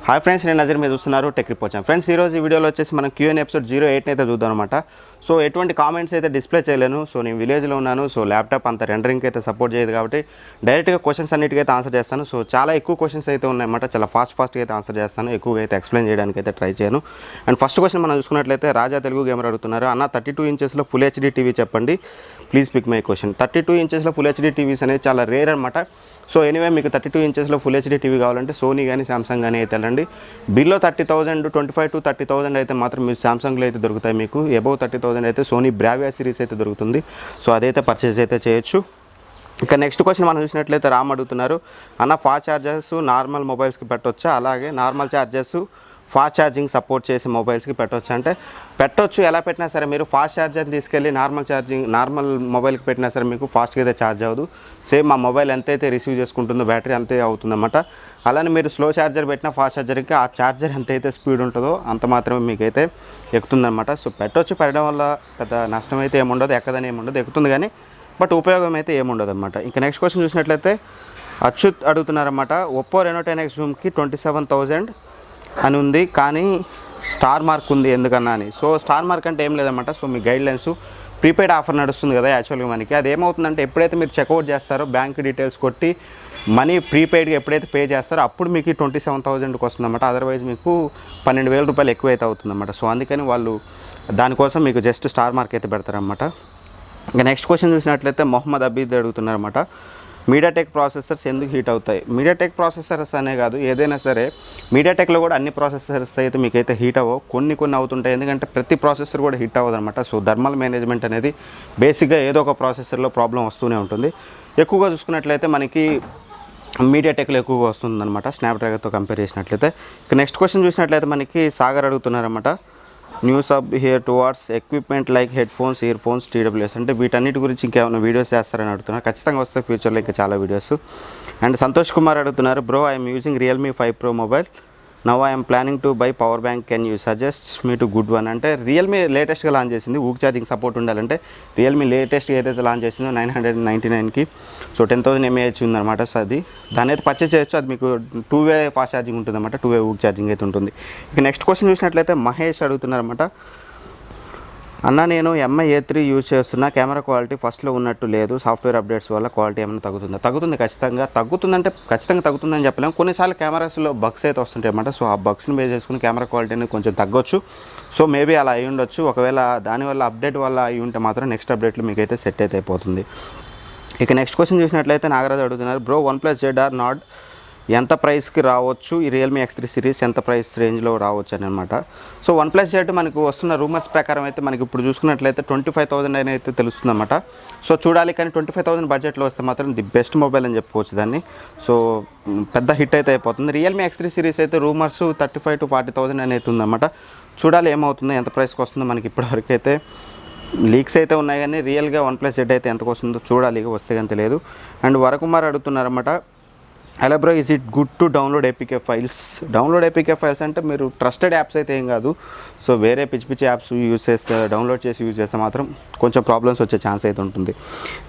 Hi friends, నేను నజర్ మీద చూస్తున్నారు టెక్ రిపోర్ట్. ఫ్రెండ్స్, ఈరోజు ఈ వీడియోలో వచ్చేసి మనం Q&A ఎపిసోడ్ 08 అయితే చూద్దాం అనమాట. సో ఎటువంటి కామెంట్స్ అయితే డిస్ప్లే చేయలేను. సో నేను విలేజ్లో ఉన్నాను. సో ల్యాప్టాప్ అంత రెండరింగ్కి అయితే సపోర్ట్ చేయదు కాబట్టి డైరెక్ట్గా క్వశ్చన్స్ అన్నిటికీ అయితే ఆన్సర్ చేస్తాను. సో చాలా ఎక్కువ క్వశ్చన్స్ అయితే ఉన్నాయన్నమాట. చాలా ఫాస్ట్గా అయితే ఆన్సర్ చేస్తాను. ఎక్కువగా అయితే ఎక్స్ప్లెయిన్ చేయడానికి అయితే ట్రై చేయను. అండ్ ఫస్ట్ క్వశ్చన్ మనం చూసుకున్నట్లయితే రాజా తెలుగు గేమర్ అడుగుతున్నారు, అన్న 32 ఇంచెస్లో ఫుల్ హెచ్డీ టీవీ చెప్పండి ప్లీజ్ పిక్ మై క్వశ్చన్. 32 ఇంచెస్లో ఫుల్ హెచ్డీ టీవీస్ అనేది చాలా రేర్ అనమాట. సో ఎనీవే మీకు 32 ఇంచెస్లో ఫుల్ హెచ్డీ టీవీ కావాలంటే సోనీ కానీ సామ్సంగ్ కానీ అయితే వెళ్ళండి. బిలో 30,000 25 to 30,000 అయితే మాత్రం మీరు సామ్సంగ్లో అయితే దొరుకుతాయి. మీకు అబౌవ్ 30,000 అయితే సోనీ బ్రావియా సిరీస్ అయితే దొరుకుతుంది. సో అదైతే పర్చేస్ అయితే చేయొచ్చు. ఇక నెక్స్ట్ క్వశ్చన్ మనం చూసినట్లయితే రామ్ అడుగుతున్నారు, అన్న ఫాస్ట్ ఛార్జర్స్ నార్మల్ మొబైల్స్కి పెట్టొచ్చా, అలాగే normal chargers fast charging support చేసే మొబైల్స్కి పెట్టవచ్చు అంటే పెట్టొచ్చు. ఎలా పెట్టినా సరే మీరు ఫాస్ట్ ఛార్జర్ తీసుకెళ్ళి నార్మల్ మొబైల్కి పెట్టినా సరే మీకు ఫాస్ట్గా అయితే ఛార్జ్ అవ్వదు. సేమ్ ఆ మొబైల్ ఎంతైతే రిసీవ్ చేసుకుంటుందో బ్యాటరీ అంతే అవుతుందన్నమాట. అలానే మీరు స్లో ఛార్జర్ పెట్టినా ఫాస్ట్ ఛార్జర్కి ఆ ఛార్జర్ ఎంతైతే స్పీడ్ ఉంటుందో అంత మాత్రమే మీకైతే ఎక్కుతుందన్నమాట. సో పెట్టొచ్చు, పెట్టడం వల్ల పెద్ద నష్టం అయితే ఏముండదు, ఎక్కదని ఏముండదు, ఎక్కుతుంది కానీ బట్ ఉపయోగం అయితే ఏముండదు అనమాట. ఇంకా నెక్స్ట్ క్వశ్చన్ చూసినట్లయితే అచ్యుత్ అడుగుతున్నారన్నమాట, ఒప్పో రెనో 10X జూమ్కి 27,000 అని ఉంది కానీ స్టార్ మార్క్ ఉంది ఎందుకన్నా అని. సో స్టార్ మార్క్ అంటే ఏం లేదన్నమాట. సో మీ గైడ్లైన్స్ ప్రీపెయిడ్ ఆఫర్ నడుస్తుంది కదా యాక్చువల్గా మనకి. అది ఏమవుతుందంటే ఎప్పుడైతే మీరు చెక్అవుట్ చేస్తారో బ్యాంక్ డీటెయిల్స్ కొట్టి మనీ ప్రీపెయిడ్గా ఎప్పుడైతే పే చేస్తారో అప్పుడు మీకు 27,000కి వస్తుందన్నమాట. అదర్వైజ్ మీకు 12,000 రూపాయలు ఎక్కువైతే అవుతుందన్నమాట. సో అందుకని వాళ్ళు దానికోసం మీకు జస్ట్ స్టార్ మార్క్ అయితే పెడతారన్నమాట. ఇంకా నెక్స్ట్ క్వశ్చన్ చూసినట్లయితే మొహమ్మద్ అబీద్ అడుగుతున్నారన్నమాట, మీడియాటెక్ ప్రాసెసర్స్ ఎందుకు హీట్ అవుతాయి? మీడియాటెక్ ప్రాసెసర్స్ అనే కాదు, ఏదైనా సరే మీడియాటెక్లో కూడా అన్ని ప్రాసెసర్స్ అయితే మీకైతే హీట్ అవ్వవు, కొన్ని అవుతుంటాయి. ఎందుకంటే ప్రతి ప్రాసెసర్ కూడా హీట్ అవ్వదు అనమాట. సో థర్మల్ మేనేజ్మెంట్ అనేది బేసిక్గా ఏదో ఒక ప్రాసెసర్లో ప్రాబ్లం వస్తూనే ఉంటుంది. ఎక్కువగా చూసుకున్నట్లయితే మనకి మీడియాటెక్లో ఎక్కువగా వస్తుందన్నమాట స్నాప్డ్రాగన్తో కంపేర్ చేసినట్లయితే. ఇక నెక్స్ట్ క్వశ్చన్ చూసినట్లయితే మనకి సాగర్ అడుగుతున్నారన్నమాట, news up here towards equipment like headphones, earphones, TWS అంటే వీటన్నిటి గురించి ఇంకేమైనా వీడియోస్ చేస్తారని అడుగుతున్నారు. ఖచ్చితంగా వస్తాయి ఫ్యూచర్లో ఇంకా చాలా వీడియోస్. అండ్ సంతోష్ కుమార్ అడుగుతున్నారు, bro I'm using Realme 5 Pro mobile, now I'm planning to buy power bank, can you suggest me to good one. అంటే రియల్మీ లేటెస్ట్గా లాంచ్ చేసింది, ఊక్ ఛార్జింగ్ సపోర్ట్ ఉండాలంటే రియల్మీ లేటెస్ట్గా ఏదైతే లాంచ్ చేసిందో 999కి సో 10,000 mAh ఉందన్నమాట. సో అది దాని అయితే పర్చేస్ చేయొచ్చు. అది మీకు 2-way ఫాస్ట్ ఛార్జింగ్ ఉంటుందన్నమాట, 2-way ఊక్ ఛార్జింగ్ అయితే ఉంటుంది. ఇక నెక్స్ట్ క్వశ్చన్ చూసినట్లయితే మహేష్ అడుగుతున్నారన్నమాట, అన్న నేను MI A3 యూజ్ చేస్తున్నా, కెమెరా క్వాలిటీ ఫస్ట్లో ఉన్నట్టు లేదు, సాఫ్ట్వేర్ అప్డేట్స్ వల్ల క్వాలిటీ ఏమైనా తగ్గుతుందా? తగ్గుతుంది, ఖచ్చితంగా తగ్గుతుందంటే ఖచ్చితంగా తగ్గుతుందని చెప్పలేము. కొన్నిసార్లు కెమెరాస్లో బగ్స్ అయితే వస్తుంటాయి అన్నమాట. సో ఆ బగ్స్ని బేస్ చేసుకుని కెమెరా క్వాలిటీ అనేది కొంచెం తగ్గొచ్చు. సో మేబీ అలా అయి ఉండొచ్చు. ఒకవేళ దానివల్ల అప్డేట్ వల్ల అయి ఉంటే మాత్రం నెక్స్ట్ అప్డేట్లో మీకైతే సెట్ అయితే అయిపోతుంది. ఇక నెక్స్ట్ క్వశ్చన్ చూసినట్లయితే నాగరాజు అడుగుతున్నారు, బ్రో OnePlus ZR నాట్ ఎంత ప్రైస్కి రావచ్చు, ఈ రియల్మీ X3 సిరీస్ ఎంత ప్రైస్ రేంజ్లో రావచ్చు అని అనమాట. సో OnePlus Z మనకు వస్తున్న రూమర్స్ ప్రకారం అయితే మనకి ఇప్పుడు చూసుకున్నట్లయితే 25,000 అని అయితే తెలుస్తుందన్నమాట. సో చూడాలి, కానీ 25,000 బడ్జెట్లో వస్తే మాత్రం ది బెస్ట్ మొబైల్ అని చెప్పుకోవచ్చు దాన్ని. సో పెద్ద హిట్ అయితే అయిపోతుంది. రియల్మీ X3 సిరీస్ అయితే రూమర్స్ 35,000 to 40,000 అని అయితే ఉందన్నమాట. చూడాలి ఏమవుతుందో, ఎంత ప్రైస్కి వస్తుందో. మనకి ఇప్పటివరకు అయితే లీక్స్ అయితే ఉన్నాయి కానీ రియల్గా OnePlus Z అయితే ఎంతకు వస్తుందో చూడాలి, వస్తే కానీ తెలియదు. అండ్ వరకుమార్ అడుగుతున్నారన్నమాట, hello bro, is it good to download APK files? Download APK files అంటే మీరు ట్రస్టెడ్ యాప్స్ అయితే ఏం కాదు. సో వేరే పిచ్చి యాప్స్ యూజ్ చేస్తే, డౌన్లోడ్ చేసి యూజ్ చేస్తే మాత్రం కొంచెం ప్రాబ్లమ్స్ వచ్చే ఛాన్స్ అయితే ఉంటుంది.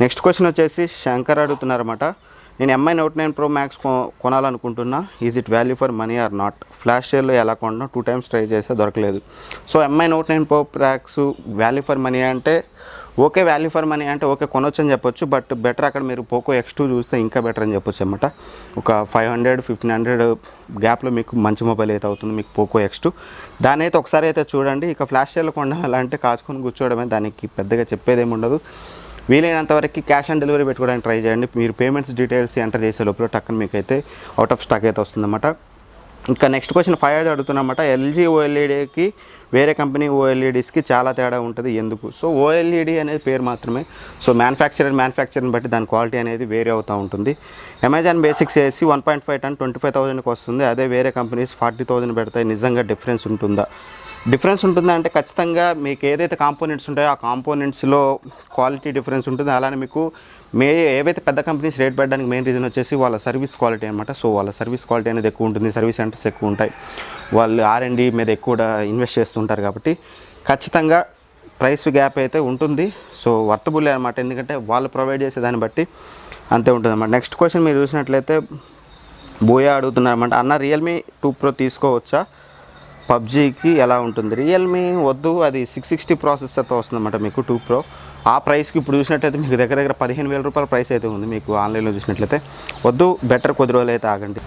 నెక్స్ట్ క్వశ్చన్ వచ్చేసి శంకర్ అడుగుతున్నారన్నమాట, నేను MI Note 9 Pro Max కొనాలనుకుంటున్నా, is it value for money or not? Flash సేల్లో ఎలా కొన్నా 2 times ట్రై చేస్తే దొరకలేదు. So MI Note 9 Pro Max value for money అంటే ఓకే, వాల్యూ ఫర్ మనీ అంటే ఓకే కొనొచ్చు అని చెప్పొచ్చు. బట్ బెటర్ అక్కడ మీరు పోకో X2 చూస్తే ఇంకా బెటర్ అని చెప్పొచ్చు అనమాట. ఒక 500-1500 గ్యాప్లో మీకు మంచి మొబైల్ అయితే అవుతుంది మీకు పోకో X2. దాని అయితే ఒకసారి అయితే చూడండి. ఇక ఫ్లాష్ సేల్లో కొనాలంటే కాచుకొని కూర్చోవడమే, దానికి పెద్దగా చెప్పేదేమి ఉండదు. వీలైనంతవరకు క్యాష్ ఆన్ డెలివరీ పెట్టుకోవడానికి ట్రై చేయండి. మీరు పేమెంట్స్ డీటెయిల్స్ ఎంటర్ చేసే లోపల టక్కన మీకు అయితే అవుట్ ఆఫ్ స్టాక్ అయితే వస్తుందన్నమాట. ఇంకా నెక్స్ట్ క్వశ్చన్ 5 అడుగుతున్నమాట, LG OLEDకి వేరే కంపెనీ OLEDస్కి చాలా తేడా ఉంటుంది ఎందుకు? సో OLED అనేది పేరు మాత్రమే. సో మ్యానుఫ్యాక్చర్ని బట్టి దాని క్వాలిటీ అనేది వేరే అవుతూ ఉంటుంది. అమెజాన్ బేసిక్స్ వేసి 1.5 ton 25,000కి వస్తుంది, అదే వేరే కంపెనీస్ 40,000 పెడతాయి. నిజంగా డిఫరెన్స్ ఉంటుందా? డిఫరెన్స్ ఉంటుందా అంటే ఖచ్చితంగా మీకు ఏదైతే కాంపోనెంట్స్ ఉంటాయో ఆ కాంపోనెంట్స్లో క్వాలిటీ డిఫరెన్స్ ఉంటుంది. అలానే మీకు ఏవైతే పెద్ద కంపెనీస్ రేట్ పెట్టడానికి మెయిన్ రీజన్ వచ్చేసి వాళ్ళ సర్వీస్ క్వాలిటీ అనమాట. సో వాళ్ళ సర్వీస్ క్వాలిటీ అనేది ఎక్కువ ఉంటుంది, సర్వీస్ సెంటర్స్ ఎక్కువ ఉంటాయి, వాళ్ళు R&D మీద ఎక్కువ ఇన్వెస్ట్ చేస్తుంటారు కాబట్టి ఖచ్చితంగా ప్రైస్ గ్యాప్ అయితే ఉంటుంది. సో వర్తబుల్ అనమాట, ఎందుకంటే వాళ్ళు ప్రొవైడ్ చేసే దాన్ని బట్టి అంతే ఉంటుంది అన్నమాట. నెక్స్ట్ క్వశ్చన్ మీరు చూసినట్లయితే బోయా అడుగుతున్నారన్నమాట. అన్న రియల్మీ 2 Pro తీసుకోవచ్చా, పబ్జీకి ఎలా ఉంటుంది? రియల్మీ వద్దు, అది 660 ప్రాసెసర్తో వస్తుందన్నమాట మీకు 2 Pro. ఆ ప్రైస్కి ఇప్పుడు చూసినట్లయితే మీకు దగ్గర దగ్గర 15,000 రూపాయల ప్రైస్ అయితే ఉంది మీకు ఆన్లైన్లో చూసినట్లయితే. వద్దు, బెటర్ కొద్ది రోజులు అయితే ఆగండి.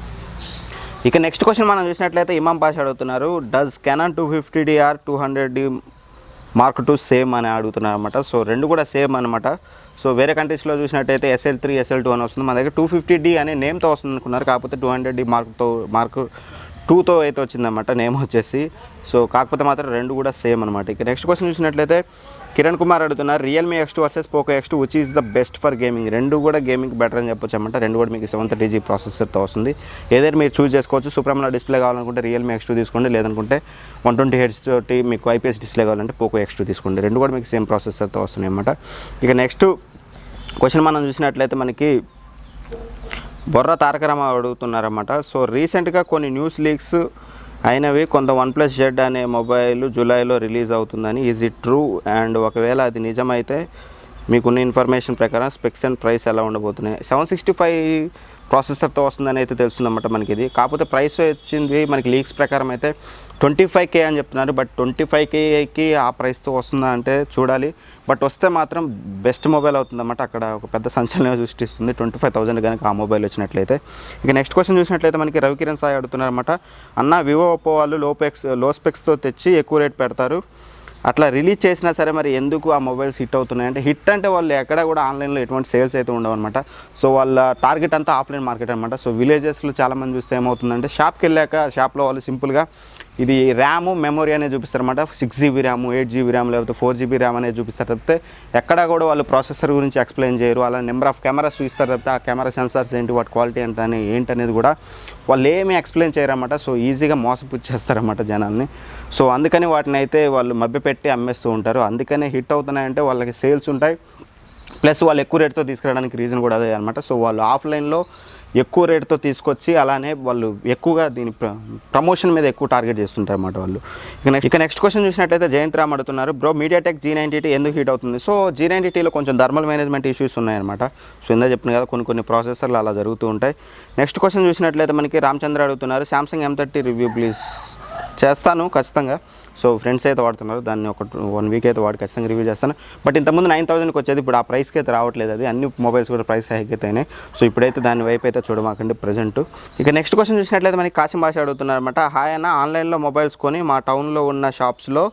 ఇక నెక్స్ట్ క్వశ్చన్ మనం చూసినట్లయితే ఇమాం పాషా అడుగుతున్నారు, does Canon 250D or 200D Mark II same అని అడుగుతున్నారు అనమాట. సో రెండు కూడా సేమ్ అనమాట. సో వేరే కంట్రీస్లో చూసినట్టయితే SL3 SL2 అని వస్తుంది, మన దగ్గర 250D అనే నేమ్తో వస్తుంది అనుకున్నారు, కాకపోతే 200D Mark II అయితే వచ్చిందన్నమాట నేమ్ వచ్చేసి. సో కాకపోతే మాత్రం రెండు కూడా సేమ్ అనమాట. ఇక నెక్స్ట్ క్వశ్చన్ చూసినట్లయితే కిరణ్ కుమార్ అడుగుతున్నారు, Realme X2 versus Poco X2 which is the best for gaming? రెండు కూడా గేమింగ్ బెటర్ అని చెప్పొచ్చు అనమాట. రెండు కూడా మీకు 730G ప్రాసెసర్తో వస్తుంది. ఏదైనా మీరు చూస్ చేసుకోవచ్చు. సూపర్మోలో డిస్ప్లే కావాలనుకుంటే రియల్మీ X2 తీసుకోండి, లేదనుకుంటే 120Hz తోటి మీకు IPS డిస్ప్లే కావాలంటే పోకో X2 తీసుకోండి. రెండు కూడా మీకు సేమ్ ప్రాసెసర్తో వస్తున్నాయి అన్నమాట. ఇక నెక్స్ట్ క్వశ్చన్ మనం చూసినట్లయితే మనకి బొర్ర తారకరామ అడుగుతున్నారన్నమాట. సో రీసెంట్గా కొన్ని న్యూస్ లీక్స్ అయినవి, కొంత OnePlus Z అనే మొబైల్ జూలైలో రిలీజ్ అవుతుందని, ఈజ్ ఇట్ ట్రూ? అండ్ ఒకవేళ అది నిజమైతే మీకున్న ఇన్ఫర్మేషన్ ప్రకారం స్పెక్స్ అండ్ ప్రైస్ ఎలా ఉండబోతున్నాయి? 765 ప్రాసెసర్తో వస్తుందని అయితే తెలుస్తుందన్నమాట మనకి ఇది. కాకపోతే ప్రైస్ వచ్చింది మనకి లీక్స్ ప్రకారం అయితే 25K అని చెప్తున్నారు. బట్ 25Kకి ఆ ప్రైస్తో వస్తుందా అంటే చూడాలి. బట్ వస్తే మాత్రం బెస్ట్ మొబైల్ అవుతుందన్నమాట. అక్కడ ఒక పెద్ద సంచలనం సృష్టిస్తుంది 25,000 కనుక ఆ మొబైల్ వచ్చినట్లయితే. ఇక నెక్స్ట్ క్వశ్చన్ చూసినట్లయితే మనకి రవికిరణ్ సాయి అడుగుతున్నారన్నమాట, అన్న వివో ఒప్పో వాళ్ళు లో స్పెక్స్తో తెచ్చి ఎక్కువ రేట్ పెడతారు, అట్లా రిలీజ్ చేసినా సరే మరి ఎందుకు ఆ మొబైల్స్ హిట్ అవుతున్నాయి అంటే, హిట్ అంటే వాళ్ళు ఎక్కడ కూడా ఆన్లైన్లో ఎటువంటి సేల్స్ అయితే ఉండవు అనమాట. సో వాళ్ళ టార్గెట్ అంతా ఆఫ్లైన్ మార్కెట్ అనమాట. సో విలేజెస్లో చాలామంది చూస్తే ఏమవుతుందంటే, షాప్కి వెళ్ళాక షాప్లో వాళ్ళు సింపుల్గా ఇది ర్యాము మెమొరీ అనేది చూపిస్తారు అనమాట. 6GB ర్యామ్, 8GB ర్యామ్, లేకపోతే 4GB ర్యామ్ అనేది చూపిస్తారు తప్పితే ఎక్కడా కూడా వాళ్ళు ప్రాసెసర్ గురించి ఎక్స్ప్లెయిన్ చేయరు. అలా నెంబర్ ఆఫ్ కెమెరాస్ చూపిస్తారు తప్పితే ఆ కెమెరా సెన్సార్స్ ఏంటి, వాటి క్వాలిటీ ఎంత అని ఏంటనేది కూడా వాళ్ళు ఏమీ ఎక్స్ప్లెయిన్ చేయరన్నమాట. సో ఈజీగా మోసపుచ్చేస్తారన్నమాట జనాల్ని. సో అందుకని వాటిని అయితే వాళ్ళు మభ్యపెట్టి అమ్మేస్తూ ఉంటారు. అందుకనే హిట్ అవుతున్నాయంటే వాళ్ళకి సేల్స్ ఉంటాయి, ప్లస్ వాళ్ళు ఎక్కువ రేట్తో తీసుకురావడానికి రీజన్ కూడా అదే అనమాట. సో వాళ్ళు ఆఫ్లైన్లో ఎక్కువ రేట్తో తీసుకొచ్చి అలానే వాళ్ళు ఎక్కువగా దీని ప్రమోషన్ మీద ఎక్కువ టార్గెట్ చేస్తుంటారు అన్నమాట వాళ్ళు. ఇక నెక్స్ట్ క్వశ్చన్ చూసినట్లయితే జయంత్ రామ్ అడుగుతున్నారు, బ్రో మీడియాటెక్ G90T ఎందుకు హీట్ అవుతుంది? సో G90Tలో కొంచెం థర్మల్ మేనేజ్మెంట్ ఇష్యూస్ ఉన్నాయన్నమాట. సో ఇందా చెప్పిన కదా కొన్ని ప్రాసెసర్లు అలా జరుగుతూ ఉంటాయి. నెక్స్ట్ క్వశ్చన్ చూసినట్లయితే మనకి రామచంద్ర అడుగుతున్నారు, శాంసంగ్ M30 రివ్యూ ప్లీజ్. చేస్తాను ఖచ్చితంగా. సో ఫ్రెండ్స్ అయితే వాడుతున్నారు, దాన్ని ఒక 1 వీక్ అయితే వాడి ఖచ్చితంగా రివ్యూ చేస్తాను. బట్ ఇంతకుముందు 9,000కి వచ్చేది, ఇప్పుడు ఆ ప్రైస్కి అయితే రావట్లేదు. అది అన్ని మొబైల్స్ కూడా ప్రైస్ హైక్ అయితేనే. సో ఇప్పుడైతే దాని వైపు అయితే చూడమాకండి ప్రజెంట్. ఇక నెక్స్ట్ క్వశ్చన్ చూసినట్లయితే మనకి కాశీం భాష అడుగుతున్నారన్నమాట, హాయ్ అన్న, ఆన్లైన్లో మొబైల్స్ కొని మా టౌన్లో ఉన్న షాప్స్లో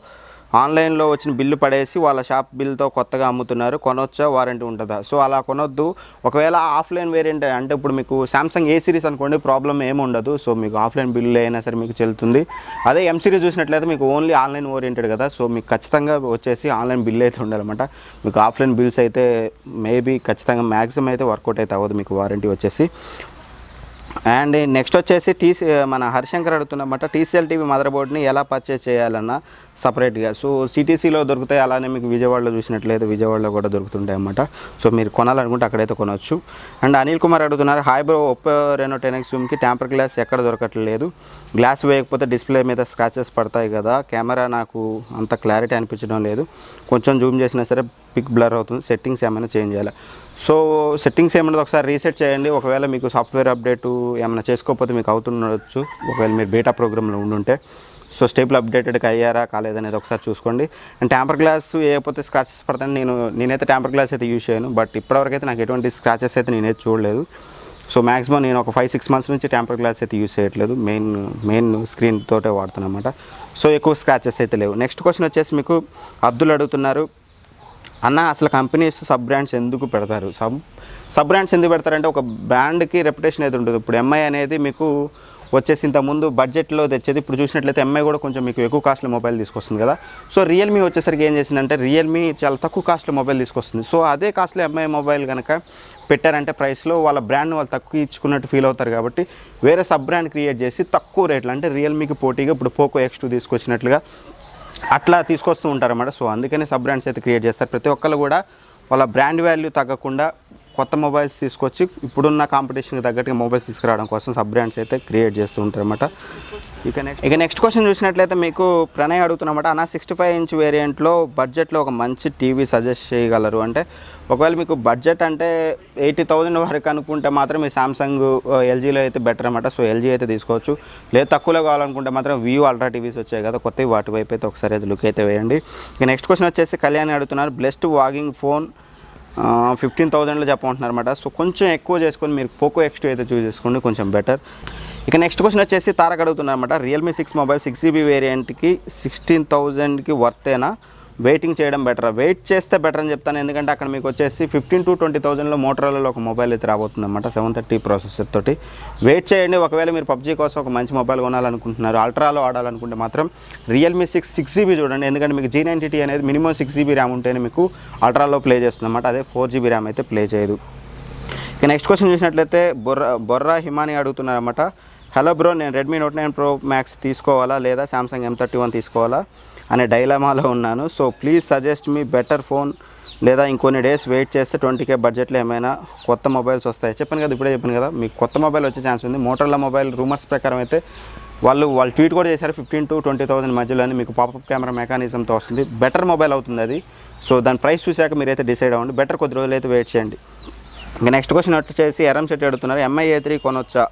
ఆన్లైన్లో వచ్చిన బిల్లు పడేసి వాళ్ళ షాప్ బిల్తో కొత్తగా అమ్ముతున్నారు, కొనొచ్చా, వారంటీ ఉంటుందా? సో అలా కొనొద్దు. ఒకవేళ ఆఫ్లైన్ వేరియంట్ అంటే ఇప్పుడు మీకు సామ్సంగ్ ఏ సిరీస్ అనుకోండి, ప్రాబ్లం ఏమి ఉండదు. సో మీకు ఆఫ్లైన్ బిల్లు అయినా సరే మీకు చెల్లుతుంది. అదే M సిరీస్ చూసినట్లయితే మీకు ఓన్లీ ఆన్లైన్ ఓరియంటెడ్ కదా. సో మీకు ఖచ్చితంగా వచ్చేసి ఆన్లైన్ బిల్ అయితే ఉండాలన్నమాట. మీకు ఆఫ్లైన్ బిల్స్ అయితే మేబీ ఖచ్చితంగా మ్యాక్సిమం అయితే వర్కౌట్ అయితే అవ్వదు మీకు వారంటీ వచ్చేసి. అండ్ నెక్స్ట్ వచ్చేసి మన హరిశంకర్ అడుగుతున్నమాట, TCL TV మదర్ బోర్డ్ని ఎలా పర్చేస్ చేయాలన్నా సపరేట్గా. సో CTCలో దొరుకుతాయి, అలానే మీకు విజయవాడలో చూసినట్లయితే విజయవాడలో కూడా దొరుకుతుంటాయి అన్నమాట. సో మీరు కొనాలనుకుంటే అక్కడైతే కొనవచ్చు. అండ్ అనిల్ కుమార్ అడుగుతున్నారు, hi bro, Oppo Reno 10X జూమ్కి టెంపర్ గ్లాస్ ఎక్కడ దొరకట్లేదు, గ్లాస్ వేయకపోతే డిస్ప్లే మీద స్క్రాచెస్ పడతాయి కదా, కెమెరా నాకు అంత క్లారిటీ అనిపించడం లేదు, కొంచెం జూమ్ చేసినా సరే పిక్ బ్లర్ అవుతుంది, సెట్టింగ్స్ ఏమైనా చేంజ్ చేయాలి. సో సెట్టింగ్స్ ఏమన్నది ఒకసారి రీసెట్ చేయండి. ఒకవేళ మీకు సాఫ్ట్వేర్ అప్డేట్ ఏమైనా చేసుకోకపోతే మీకు అవుతుండొచ్చు, ఒకవేళ మీరు బీటా ప్రోగ్రామ్లో ఉండుంటే. సో స్టేబుల్ అప్డేటెడ్కి అయ్యారా కాలేదనేది ఒకసారి చూసుకోండి. అండ్ టెంపర్ గ్లాస్ వేయకపోతే స్క్రాచెస్ పడతాను. నేనైతే టెంపర్ గ్లాస్ అయితే యూజ్ చేయను, బట్ ఇప్పటివరకు అయితే నాకు ఎటువంటి స్క్రాచెస్ అయితే నేనైతే చూడలేదు. సో మ్యాక్సిమం నేను ఒక 5-6 మంత్స్ నుంచి టెంపర్ గ్లాస్ అయితే యూజ్ చేయట్లేదు, మెయిన్ స్క్రీన్ తోటే వాడుతున్నాను అనమాట. సో ఎక్కువ స్క్రాచెస్ అయితే లేవు. నెక్స్ట్ క్వశ్చన్ వచ్చేసి మీకు అబ్దుల్ అడుగుతున్నారు, అన్న అసలు కంపెనీస్ సబ్ బ్రాండ్స్ ఎందుకు పెడతారు? సబ్ బ్రాండ్స్ ఎందుకు పెడతారంటే ఒక బ్రాండ్కి రెప్యుటేషన్ అయితే ఉంటుంది. ఇప్పుడు MI అనేది మీకు వచ్చేసి ఇంతకుముందు బడ్జెట్లో తెచ్చేది, ఇప్పుడు చూసినట్లయితే MI కూడా కొంచెం మీకు ఎక్కువ కాస్ట్లో మొబైల్ తీసుకొస్తుంది కదా. సో రియల్మీ వచ్చేసరికి ఏం చేసిందంటే, రియల్మీ చాలా తక్కువ కాస్ట్లో మొబైల్ తీసుకొస్తుంది. సో అదే కాస్ట్లో MI మొబైల్ కనుక పెట్టారంటే ప్రైస్లో వాళ్ళ బ్రాండ్ని వాళ్ళు తక్కువ ఇచ్చుకున్నట్టు ఫీల్ అవుతారు. కాబట్టి వేరే సబ్ బ్రాండ్ క్రియేట్ చేసి తక్కువ రేట్లు, అంటే రియల్మీకి పోటీగా ఇప్పుడు పోకో X2 తీసుకొచ్చినట్లుగా అట్లా తీసుకొస్తూ ఉంటారన్నమాట. సో అందుకనే సబ్ బ్రాండ్స్ అయితే క్రియేట్ చేస్తారు. ప్రతి ఒక్కళ్ళు కూడా వాళ్ళ బ్రాండ్ వాల్యూ తగ్గకుండా కొత్త మొబైల్స్ తీసుకొచ్చి ఇప్పుడున్న కాంపిటీషన్కి తగ్గట్టుగా మొబైల్స్ తీసుకురావడం కోసం సబ్ బ్రాండ్స్ అయితే క్రియేట్ చేస్తూ ఉంటారన్నమాట. ఇక నెక్స్ట్ క్వశ్చన్ చూసినట్లయితే మీకు ప్రణయ్ అడుగుతున్నమాట, అన్న 65 ఇంచ్ వేరియంట్లో బడ్జెట్లో ఒక మంచి టీవీ సజెస్ట్ చేయగలరు అంటే, ఒకవేళ మీకు బడ్జెట్ అంటే 80,000 వరకు అనుకుంటే మాత్రం మీ సామ్సంగ్ ఎల్జీలో అయితే బెటర్ అనమాట. సో ఎల్జీ అయితే తీసుకోవచ్చు. లేదు తక్కువలో కావాలనుకుంటే మాత్రం వ్యూ అల్ట్రా టీవీస్ వచ్చాయి కదా కొత్తవి, వాటి వైపు అయితే ఒకసారి అయితే లుక్ అయితే వేయండి. ఇక నెక్స్ట్ క్వశ్చన్ వచ్చేసి కళ్యాణ్ అడుగుతున్నారు, బెస్ట్ వాగింగ్ ఫోన్ 15,000లో చెప్పమంటున్నారు అనమాట. సో కొంచెం ఎక్కువ చేసుకొని మీరు పోకో X2 అయితే చూస్ చేసుకోండి, కొంచెం బెటర్. ఇక నెక్స్ట్ క్వశ్చన్ వచ్చేసి తారక్ అడుగుతున్నారు అనమాట, రియల్మీ 6 మొబైల్ 6GB వేరియంట్కి 16,000కి వర్తేనా, వెయిటింగ్ చేయడం బెటరా? వెయిట్ చేస్తే బెటర్ అని చెప్తాను, ఎందుకంటే అక్కడ మీకు వచ్చేసి 15,000 to 20,000లో మోటరోలాలో ఒక మొబైల్ అయితే రాబోతుంది అనమాట 730 ప్రాసెసర్ తోటి. వెయిట్ చేయండి. ఒకవేళ మీరు పబ్జీ కోసం ఒక మంచి మొబైల్ కొనాలనుకుంటున్నారు, అల్ట్రాలో ఆడాలనుకుంటే మాత్రం రియల్మీ 6GB చూడండి, ఎందుకంటే మీకు G90T అనేది మినిమం 6GB ర్యామ్ ఉంటేనే మీకు అల్ట్రాలో ప్లే చేస్తుంది అనమాట, అదే 4GB ర్యామ్ అయితే ప్లే చేయదు. ఇక నెక్స్ట్ క్వశ్చన్ చూసినట్లయితే బొర్రా హిమాని అడుగుతున్నారు అనమాట, హలో బ్రో, నేను రెడ్మీ Note 9 Pro Max తీసుకోవాలా లేదా సామ్సంగ్ M31 తీసుకోవాలా అనే డైలమాలో ఉన్నాను. So please suggest me better phone, లేదా ఇంకొన్ని డేస్ వెయిట్ చేస్తే 20K బడ్జెట్లో ఏమైనా కొత్త మొబైల్స్ వస్తాయి. చెప్పాను కదా, ఇప్పుడే చెప్పాను కదా, మీకు కొత్త మొబైల్ వచ్చే ఛాన్స్ ఉంది. మోటరోలా మొబైల్ రూమర్స్ ప్రకారం అయితే వాళ్ళు ట్వీట్ కూడా చేశారు, 15,000 to 20,000 మధ్యలోనే మీకు పాపప్ కెమెరా మెకానిజంతో వస్తుంది. బెటర్ మొబైల్ అవుతుంది అది. సో దాని ప్రైస్ చూశాక మీరైతే డిసైడ్ అవ్వండి. బెటర్ కొద్ది రోజులు అయితే వెయిట్ చేయండి. ఇంకా నెక్స్ట్ క్వశ్చన్ వచ్చేసి ఎరం శెట్టి అడుగుతున్నారు, MI A3 కొనొచ్చా?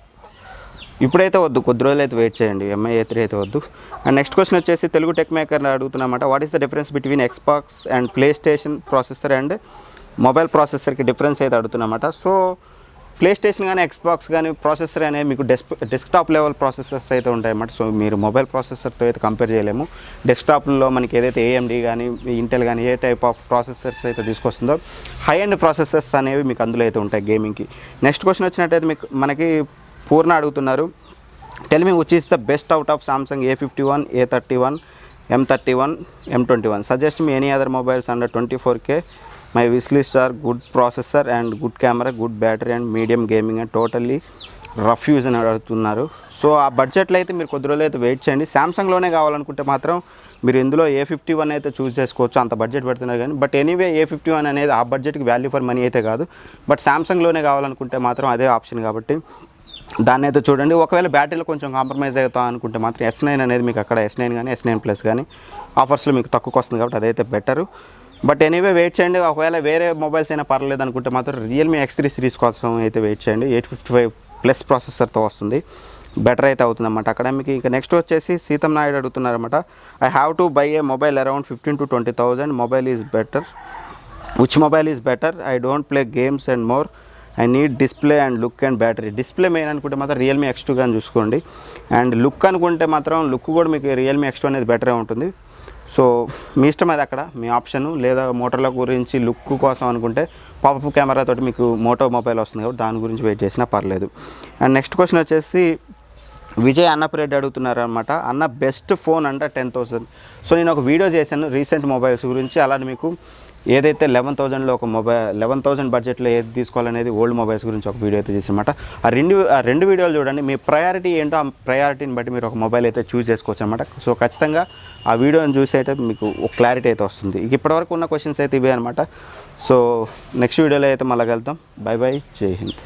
ఇప్పుడైతే వద్దు, కొద్ది రోజులు అయితే వెయిట్ చేయండి, MI A3 అయితే వద్దు. అండ్ నెక్స్ట్ క్వశ్చన్ వచ్చేసి తెలుగు టెక్ మేకర్ అడుగుతున్నమాట, what is the difference between Xbox and PlayStation processor and mobile ప్రాసెసర్కి డిఫరెన్స్ అయితే అడుగుతున్నమాట. సో ప్లే స్టేషన్ కానీ ఎక్స్బాక్స్ కానీ ప్రాసెసర్ అనేది మీకు డెస్క్టాప్ లెవెల్ ప్రాసెసర్స్ అయితే ఉంటాయన్నమాట. సో మీరు మొబైల్ ప్రాసెసర్తో అయితే కంపేర్ చేయలేము. డెస్క్టాప్లో మనకి ఏదైతే AMD కానీ ఇంటెల్ కానీ ఏ టైప్ ఆఫ్ ప్రాసెసర్స్ అయితే తీసుకొస్తుందో హై అండ్ ప్రాసెసర్స్ అనేవి మీకు అందులో అయితే ఉంటాయి గేమింగ్కి. నెక్స్ట్ క్వశ్చన్ వచ్చినట్టయితే మనకి పూర్ణ అడుగుతున్నారు, tell me which is the best out of Samsung A51, A31, M31, M21, suggest me any other mobiles under 24K, my wish list are good processor and good camera, good battery and medium gaming and totally rough use అని అడుగుతున్నారు. So ఆ బడ్జెట్లో అయితే మీరు కొద్ది రోజులు అయితే wait చేయండి. సామ్సంగ్లోనే కావాలనుకుంటే మాత్రం మీరు ఇందులో A51 అయితే చూస్ చేసుకోవచ్చు, అంత బడ్జెట్ పెడుతున్నారు కానీ. బట్ ఎనీవే A51 అనేది ఆ బడ్జెట్కి వాల్యూ ఫర్ మనీ అయితే కాదు. బట్ సామ్సంగ్లోనే కావాలనుకుంటే మాత్రం అదే ఆప్షన్ కాబట్టి దాన్ని అయితే చూడండి. ఒకవేళ బ్యాటరీలో కొంచెం కాంప్రమైజ్ అవుతాం అనుకుంటే మాత్రం S9 అనేది మీకు అక్కడ S9 కానీ S9 Plus కానీ ఆఫర్స్లో మీకు తక్కువకి వస్తుంది కాబట్టి అదైతే బెటరు. బట్ ఎనీవే వెయిట్ చేయండి. ఒకవేళ వేరే మొబైల్స్ అయినా పర్లేదు అనుకుంటే మాత్రం రియల్మీ X3 సిరీస్ కోసం అయితే వెయిట్ చేయండి. 855+ ప్రాసెసర్తో వస్తుంది, బెటర్ అయితే అవుతుంది అన్నమాట అక్కడ మీకు. ఇంకా నెక్స్ట్ వచ్చేసి సీతం నాయుడు అడుగుతున్నారన్నమాట, I have to buy a mobile around 15,000 to 20,000, mobile is better, which mobile is better, I don't play games and more, I need display and look and battery. Display main అనుకుంటే మాత్రం Realme X2 కానీ చూసుకోండి. And look అనుకుంటే మాత్రం look కూడా మీకు Realme X2 అనేది బెటరే ఉంటుంది. సో మీ ఇష్టం, అది అక్కడ మీ ఆప్షను. లేదా మోటరోలా గురించి లుక్ కోసం అనుకుంటే పాపప్ కెమెరాతోటి మీకు మోటో మొబైల్ వస్తుంది కాబట్టి దాని గురించి వెయిట్ చేసినా పర్లేదు. అండ్ నెక్స్ట్ క్వశ్చన్ వచ్చేసి విజయ్ అన్నపరెడ్డి అడుగుతున్నారు అనమాట, అన్న బెస్ట్ ఫోన్ అంటే 10,000. సో నేను ఒక వీడియో చేశాను రీసెంట్ మొబైల్స్ గురించి, అలానే మీకు ఏదైతే 11,000లో ఒక మొబైల్ 11,000 బడ్జెట్లో ఏది తీసుకోవాలనేది ఓల్డ్ మొబైల్స్ గురించి ఒక వీడియో అయితే చేసామన్నమాట. ఆ రెండు వీడియోలు చూడండి. మీ ప్రయారిటీ ఏంటో ఆ ప్రయారిటీని బట్టి మీరు ఒక మొబైల్ అయితే చూస్ చేసుకోవచ్చు అనమాట. సో ఖచ్చితంగా ఆ వీడియోని చూసేట మీకు ఒక క్లారిటీ అయితే వస్తుంది. ఇప్పటివరకు ఉన్న క్వశ్చన్స్ అయితే ఇవే అనమాట. సో నెక్స్ట్ వీడియోలో అయితే మళ్ళీ వెళ్తాం. బై బై, జై హింద్.